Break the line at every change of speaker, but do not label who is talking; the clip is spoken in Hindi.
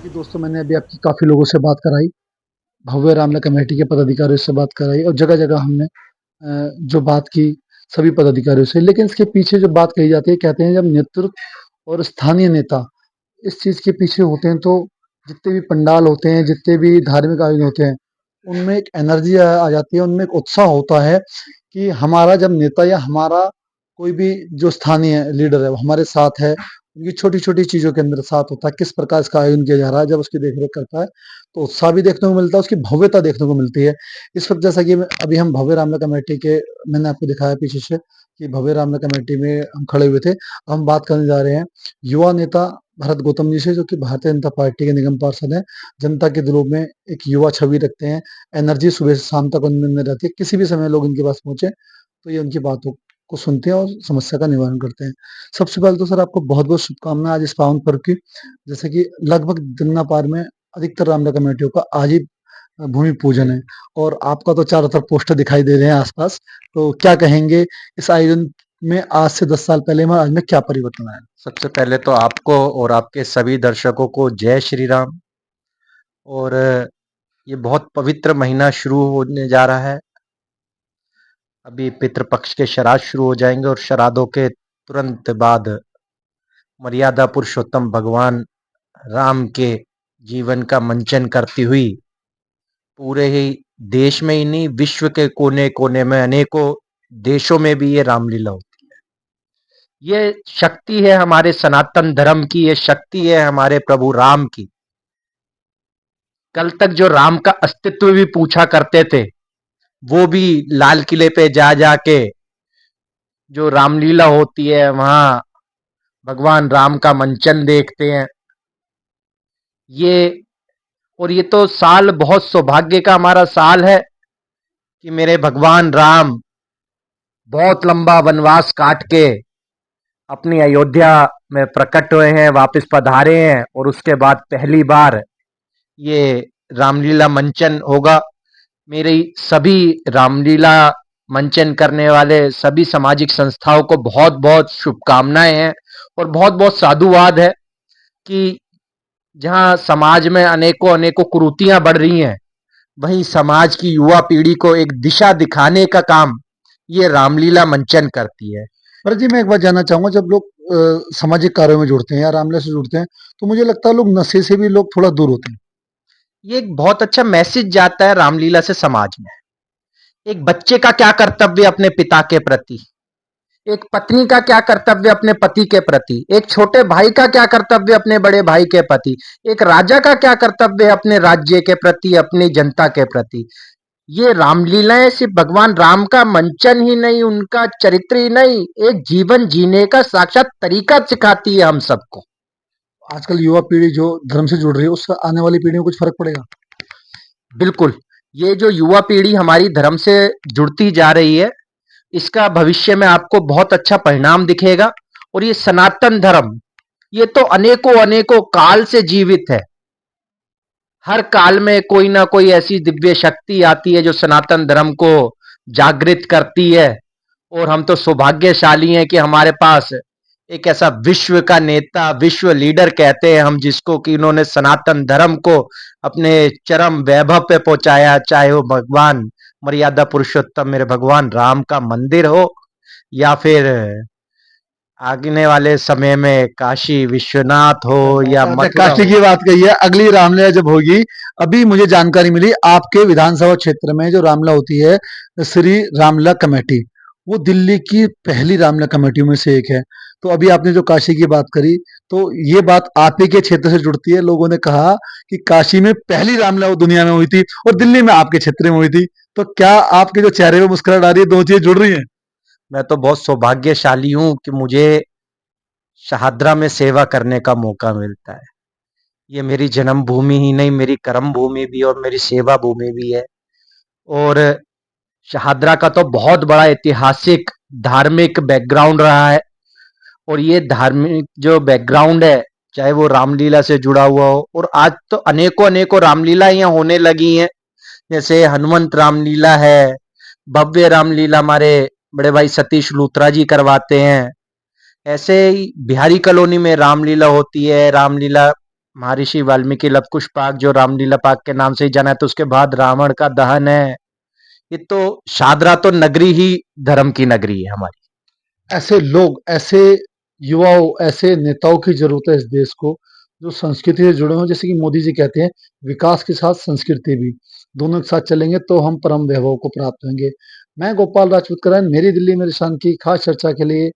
देखिए दोस्तों, मैंने अभी आपकी काफ़ी लोगों से बात कराई, भव्य रामला कमेटी के पदाधिकारियों से बात कराई और जगह-जगह हमने जो बात की सभी पदाधिकारियों से। लेकिन इसके पीछे जो बात कही जाती है, कहते हैं जब नेतृत्व और स्थानीय नेता इस चीज़ के पीछे होते हैं तो जितने भी पंडाल होते हैं, जितने भी धार्मिक आयोजन होते हैं, उनमें एक एनर्जी आ जाती है, उनमें एक उत्साह होता है कि हमारा जब नेता या हमारा कोई भी जो स्थानीय लीडर है, वो हमारे साथ है, उनकी छोटी-छोटी चीज़ों के अंदर साथ होता है, किस प्रकार इसका आयोजन किया जा रहा है, जब उसकी देख-रेख करता है, तो उत्साह भी देखने को मिलता है, उसकी भव्यता देखने को मिलती है। इस वक़्त जैसा कि अभी हम भव्य रामला कमेटी के मैंने आपको दिखाया पीछे से कि भव्य रामला कमेटी में हम खड़े हुए थे। अब हम बात करने जा रहे हैं युवा नेता भरत गौतम जी से, जो कि भारतीय जनता पार्टी के निगम पार्षद हैं। जनता के दिलों में एक युवा छवि रखते हैं, एनर्जी सुबह से शाम तक उनमें रहती है। किसी भी समय लोग इनके पास पहुँचे, तो ये उनकी बातों को सुनते हैं और समस्या का निवारण करते हैं। सबसे पहले तो सर आपको बहुत-बहुत शुभकामनाएँ आज इस पावन पर्व की। जैसे कि लगभग दिनना पार में अधिकतर रामला कमेटियों का आज ही भूमि पूजन है और आपका तो चारों तरफ पोस्टर दिखाई दे रहे हैं आस-पास। तो क्या कहेंगे इस आयोजन में आज से 10 साल पहले में आज में क्या परिवर्तन आया?
सबसे पहले तो आपको और आपके सभी दर्शकों को जय श्री राम। और ये बहुत पवित्र महीना शुरू होने जा रहा है। अभी पितृपक्ष के श्राद्ध शुरू हो जाएंगे और श्राद्धों के तुरंत बाद मर्यादा पुरुषोत्तम भगवान राम के जीवन का मंचन करती हुई पूरे ही देश में ही नहीं, विश्व के कोने कोने में अनेकों देशों में भी ये रामलीला होती है। ये शक्ति है हमारे सनातन धर्म की, ये शक्ति है हमारे प्रभु राम की। कल तक जो राम का अस्तित्व भी पूछा करते थे, वो भी लाल किले पे जा जाके जो रामलीला होती है वहां भगवान राम का मंचन देखते हैं। ये और ये तो साल बहुत सौभाग्य का हमारा साल है कि मेरे भगवान राम बहुत लंबा वनवास काट के अपनी अयोध्या में प्रकट हुए हैं, वापस पधारे हैं और उसके बाद पहली बार ये रामलीला मंचन होगा। मेरी सभी रामलीला मंचन करने वाले सभी सामाजिक संस्थाओं को बहुत बहुत शुभकामनाएं हैं और बहुत बहुत साधुवाद है कि जहां समाज में अनेकों अनेकों कुरीतियां बढ़ रही हैं, वहीं समाज की युवा पीढ़ी को एक दिशा दिखाने का काम ये रामलीला मंचन करती है।
पर जी मैं एक बात जानना चाहूँगा, जब लोग सामाजिक कार्यों में जुड़ते हैं या रामलीला से जुड़ते हैं, तो मुझे लगता है लोग नशे से भी लोग थोड़ा दूर होते हैं।
ये एक बहुत अच्छा मैसेज जाता है रामलीला से समाज में। एक बच्चे का क्या कर्तव्य अपने पिता के प्रति, एक पत्नी का क्या कर्तव्य अपने पति के प्रति, एक छोटे भाई का क्या कर्तव्य अपने बड़े भाई के प्रति, एक राजा का क्या कर्तव्य है अपने राज्य के प्रति, अपनी जनता के प्रति। ये रामलीलाएं सिर्फ भगवान राम का मंचन ही नहीं, उनका चरित्र ही नहीं, एक जीवन जीने का साक्षात तरीका सिखाती है हम सबको।
आजकल युवा पीढ़ी जो धर्म से जुड़ रही है, उससे आने वाली पीढ़ी में कुछ फ़र्क पड़ेगा?
बिल्कुल, ये जो युवा पीढ़ी हमारी धर्म से जुड़ती जा रही है, इसका भविष्य में आपको बहुत अच्छा परिणाम दिखेगा। और ये सनातन धर्म, ये तो अनेकों अनेकों काल से जीवित है। हर काल में कोई ना कोई ऐसी दिव्य शक्ति आती है जो सनातन धर्म को जागृत करती है। और हम तो सौभाग्यशाली हैं कि हमारे पास एक ऐसा विश्व का नेता, विश्व लीडर कहते हैं हम जिसको, कि इन्होंने सनातन धर्म को अपने चरम वैभव पे पहुंचाया, चाहे वो भगवान मर्यादा पुरुषोत्तम मेरे भगवान राम का मंदिर हो या फिर आगने वाले समय में काशी विश्वनाथ हो या
आपने
मथुरा
काशी
हो।
की बात कही है, अगली रामलीला जब होगी, अभी मुझे जानकारी मिली आपके विधानसभा क्षेत्र में जो रामलीला होती है, श्री रामलीला कमेटी, वो दिल्ली की पहली रामलीला कमेटियों में से एक है। तो अभी आपने जो काशी की बात करी, तो ये बात आप ही के क्षेत्र से जुड़ती है। लोगों ने कहा कि काशी में पहली रामलीला वो दुनिया में हुई थी और दिल्ली में आपके क्षेत्र में हुई थी। तो क्या आपके जो चेहरे पे मुस्कुराहट आ रही है, 2 चीज़ें जुड़ रही हैं?
मैं तो बहुत सौभाग्यशाली हूं कि मुझे शहादरा में सेवा करने का मौका मिलता है। ये मेरी जन्मभूमि ही नहीं, मेरी कर्म भूमि भी और मेरी सेवा भूमि भी है। और शहादरा का तो बहुत बड़ा ऐतिहासिक धार्मिक बैकग्राउंड रहा है। और ये धार्मिक जो बैकग्राउंड है, चाहे वो रामलीला से जुड़ा हुआ हो, और आज तो अनेकों अनेकों रामलीला यहाँ होने लगी हैं। जैसे हनुमंत रामलीला है, भव्य रामलीला हमारे बड़े भाई सतीश लूथरा जी करवाते हैं। ऐसे ही बिहारी कॉलोनी में रामलीला होती है। रामलीला महर्षि वाल्मीकि लवकुश पाक जो रामलीला पाक के नाम से ही जाना है, तो उसके बाद रावण का दहन है। ये तो शादरा तो नगरी ही धर्म की नगरी है हमारी।
ऐसे लोग, ऐसे युवाओं, ऐसे नेताओं की ज़रूरत है इस देश को, जो संस्कृति से जुड़े हों। जैसे कि मोदी जी कहते हैं, विकास के साथ संस्कृति भी, दोनों एक साथ चलेंगे तो हम परम वैभव को प्राप्त होंगे। मैं गोपाल राजपूत करान, मेरी दिल्ली मेरी शान की खास चर्चा के लिए